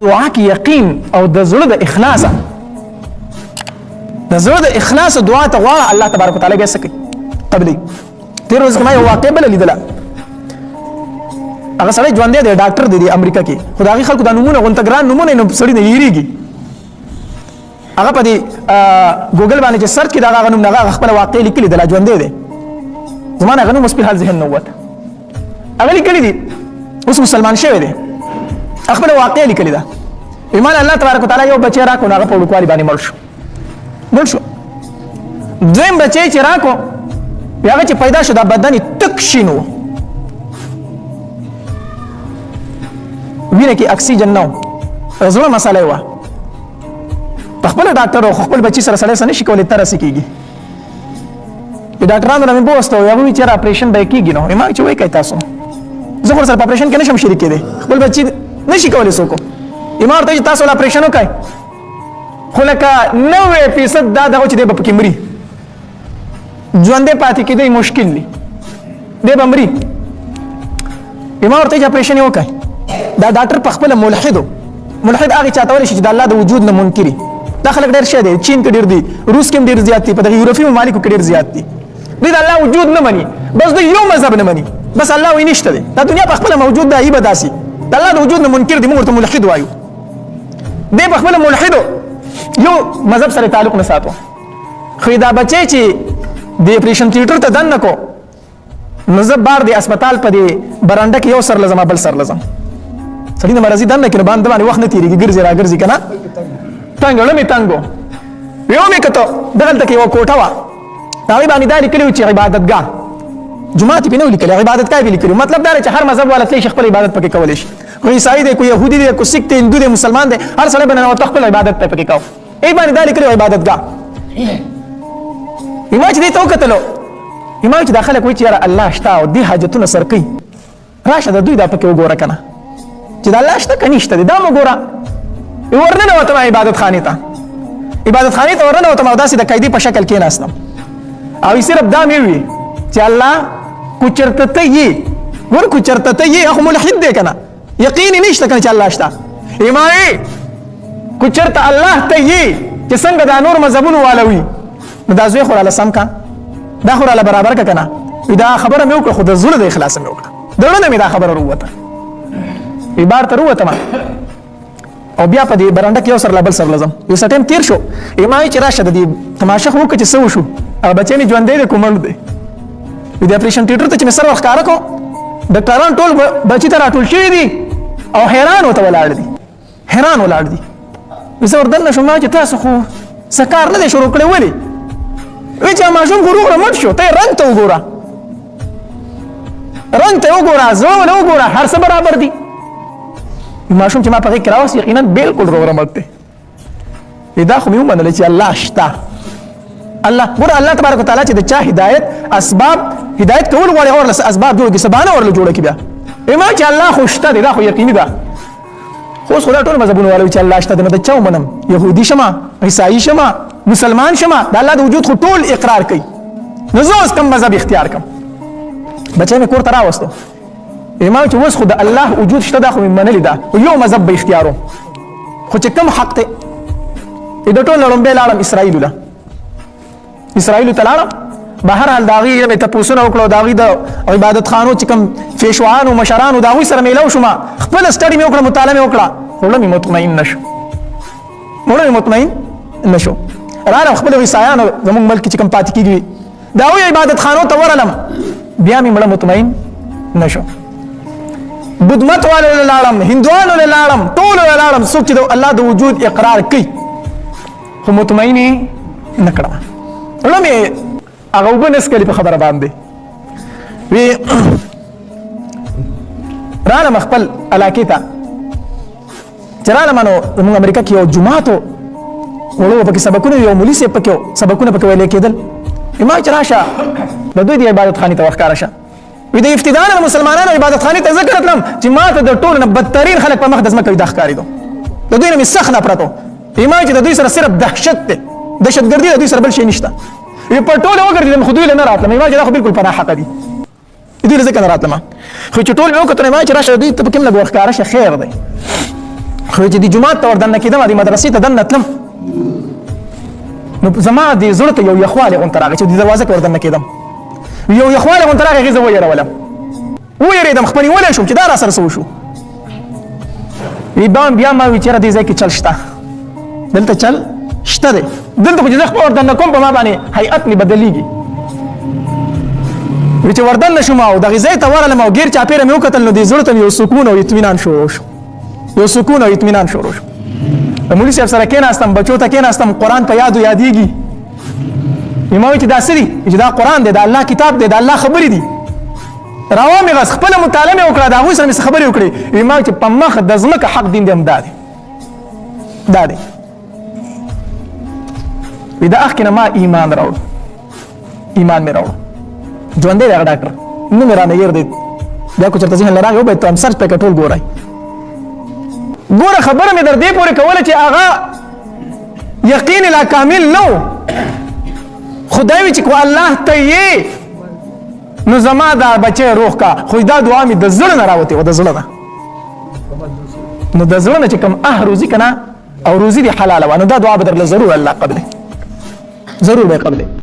دعا کې یقین او د زړه د اخلاص دعا ته غواړه الله تبارک وتعالى به سکی قبلي. تیر ورځ ما یو واقع بل لیدله، هغه سړی ژوندی دی، ډاکټر دی امریکا کې، خو د هغې خلکو دا نومونه غونته ګران نومونه نو سړي نه هېرېږي. هغه په دې ګوګل باندې چې سرچ کړي د هغه نوم نه هغه خپله واقع لیکلې ده، لا ژوندی دی. زما نه هغه نوم اوس فلحال ذهن نه ووته، هغه لیکلي دي، اوس مسلمان شوی دی، خپله واقع لیکلې ده. ایمان الله تبارک وتعالی یو بچی راکړو نو هغه په وړوکوالي باندې مړ شو. دویم بچی چې راکړو هغه چې پیدا شو دا بدن یې تک شین و، وینه کې اکسیجن نه و، زړه مسله یې وه. په خپله ډاکټر و، خو خپل بچي سره سړی څه نشي کولی، ته رسې کېږي. د ډاکټرانو نه مې بوسته و، هغه وایي چېرې اپرېشن به یې کېږي. نو ما چې وایي کوئ تاسو، زه خو سره په اپرېشن کې نشم شریک کېدی، خپل بچي نشي کولی څوک. ما ورته چې تاسو له اپرېشن وکړئ، خو لکه 90% دا دغه چې دی به پکې مري، ژوندی پاتې کېدی مشکل دی، دی به مري. ما ورته چې اپرېشن یې وکړئ. دا ډاکټر په خپله ملحد هغې چاته ویلی شي چې د الله د وجود نه منکري. دا خلک ډېر شی دی، چین کې ډېر دي، روس کې هم ډېر زیات دي، په دغه یورپي ممالکو کې ډېر زیات دي. دوی د الله وجود نه مني، بس دوی یو مذهب نه مني، بس الله وایي نشته دی، دا دنیا په خپله موجود ده، ای به داسې د الله د وجود نه منکر دی، موږ ورته ملحد وایو. دی په خپله ملحدو یو مذهب سره تعلق نه ساتو. خو دا بچی چې د اپرېشن تیټر ته دننه کو، نو زه بار د اسپتال په دې برنډه کې یو سر لزم بل سر لزم، سړي د مرضي دننه کې نو باندې وخت نه تېرېږي، ګرځي را ګرځي که نه، تنګ زړه مې تنګ و. یو مې کتو دغلته کې یوه کوټه وه، هغې باندې دا لیکلي وو چې عبادتګاه، جومات یې پرې نه و لیکلی، عبادتګاه یې لیکلي وو. مطلب دا دی چې هر مذهب والا تللی شي خپل عبادت پکې کولی شي، کو عیسائی دی، کو یهودي دی، کو سکھ دی، هندو دی، مسلمان دی، هر سړی به ننوته خپل عبادت ته پکې کوو. ای باندې دا لیکلي وو عبادتګاه. ما چې دې ته وکتلو، ما چې دا خلک وایي چې یاره الله شته او دې حاجتونه سر کوي، راشه د دوی دا پکې وګوره که نه چې دا الله شته که نشته دی، دا مو ګوره. ورننوتم عبادت خانې ته ورننوتم او داسې د قیدي په شکل کېناستم او صرف دا مې ووي چې الله کو چېرته ته یې، ګوره کو چېرته ته یې، هغه ملحد دی که نه، یقین یې نشته که نه چې الله شته. ما یې کو چېرته الله ته یې چې څنګه دا نور مذهبونو والا وي، نو دا زوی خو راله سم که، دا خو راله برابر که که نه. دا خبره مې وکړه، خو د زړه د اخلاص مې وکړه، د زړه نه مې دا خبره ووته. بار ته ووتم او بیا په دې برنډه کې یو سر له بل سر لزم. یو څه ټایم تېر شو، ما وایي چې راشه د دې تماشه خو وکړه چې څه وشو. هغه بچی مې ژوندی دی، کومړ دی. د اپرېشن تیټر ته چې مې سر ورښکاره کړو، ډاکټران ټول بچي ته راټول شوي دي او حیران ورته ولاړ دي. زه وردننه شوم، ما چې تاسو خو څه کار نه دی شروع کړی، ولې؟ وایي چې ماشوم خو روغ رمټ شو، ته یې رنګ ته وګوره، زړه ونه وګوره، هر څه برابر دي. ماشوم چې ما په غېږ کې راوست یقینا بلکل روغ رمټ دی. دا خو مې ومنله چې الله شته. ګوره الله تبارک وتعالی چې د چا هدایت کول غواړي، هغه ورله اسباب جوړ کړي، څه بهانه ورله جوړه کړي. بیا ما چې الله خو شته دی، دا خو یقیني ده. خو اوس خو دا ټول مذهبونه والا وایي چې الله شته دی، نو د چا ومنم؟ یهودي شمه، عیسائی شمه، مسلمان شمه، د الله د وجود خو ټول اقرار کوي. نو زه اوس کوم مذهب اختیار کړم؟ بچی مې کور ته راوستو، ما چې اوس خو د الله وجود شته، دا خو مې منلې ده، یو مذهب به اختیاروم، خو چې کوم حق دی. د ټول نه لومبی لاړم اسرائیلو ته لاړم. بهرحال د هغې مې تپوسونه وکړه، د هغې د عبادت خانو چې کوم پیشوانو مشرانو د هغوی سره میلاو شوم، خپله سټډي مې وکړه، مطالعه مې وکړه، خو زړه مې مطمئن نه شو. راغلم خپلو عیسایانو زموږ ملک کې چې کوم پاتې کېږي د هغوی عبادت خانو ته ورغلم، بیا مې مړه مطمئن نه شو. بدمت والو له لاړم، هندوانو له لاړم، ټولو له لاړم، څوک چې د الله د وجود اقرار کوي، خو مطمئن یې نه کړم. زړه مې هغه اوبه نه څکلي په خبره باندې. وی رالم خپل علاقې ته، چې رالم نو زموږ امریکا کې یو جومات و، وړو پکې سبقونه، یو مولي صاحب پکې سبقونه پکې ویلې کېدل. ما چې راشه د دوی د عبادت خانې ته وښکاره شه. وی د ابتداء نه مسلمانانو عبادت خانې ته ځکه راتلم چې ما ته د ټولو نه بدترین خلک په مخ د ځمکه ویده ښکارېدو، د دوی نه مې سخت نفرت و. ما چې د دوی سره صرف دهشت دی، دهشتګردي، د دوی سره بل شی نشته. په ټوله وګرځېدم، خو دوی له نه راتلم. ما چې دا خو بلکل په ناحقه دي، دوی له ځکه نه راتلم. خو چې ټول مې وکتل، ما چې راشه دوی ته په کوم لږ وښکاره شه، خیر دی. خو چې د جمعات ته وردننه کېدم د مدرسې ته دننه تلم نو زما د زړه ته یو یخوالی غونته راغی چې د دروازه کې وردننه کېدم یو یخوالی غونته راغی هغې زه ویرولم ویرېدم خپه نیولی شوم چې دا را سره څه وشو بیا ما وی چېره دې ځای کې چل شته دلته چل شته دی دلته خو چې زه خپل وردننه کوم په ما باندې هیئت مې بدلېږي وی چې وردننه شوم او دغې ځای ته ورغلم او ګیر چاپېره مې وکتل نو دې زړه ته مې یو سکون او اطمینان شروع شو یو سکون او اطمینان شروع شو د مولوي صاحب سره کېناستم بچو ته کېناستم قرآن په یادو یادېږي ما وایي چې دا څه دي چې دا قرآن دی د الله کتاب دی د الله خبرې دي راوا مې غس خپله مطالعه مې وکړه د هغوی سره مې څه خبرې وکړې ما وایي چې په مخ د ځمکه حق دین دی هم دا دی دا دی وی د اخ کې نه ما ایمان راوړ ایمان مې راوړ ژوندی دی هغه ډاکټر نوم یې رانه هېر دی بیا کو چېرته ذهن له راغی وباید ته هم سرچ پکې ټول ګورئ ګوره خبره مې در دې پورې کوله چې هغه یقین لا کامل نه و خدای وي چې کو الله ته یې نو زما دا بچی روح کا خو دا دعا مې د زړه نه راوتې وه د زړه نه نو د زړه نه چې کوم روزي که نه او روزي دې حلاله وه نو دا دعا به درله ضرور الله قبلې ضرور به یې قبلې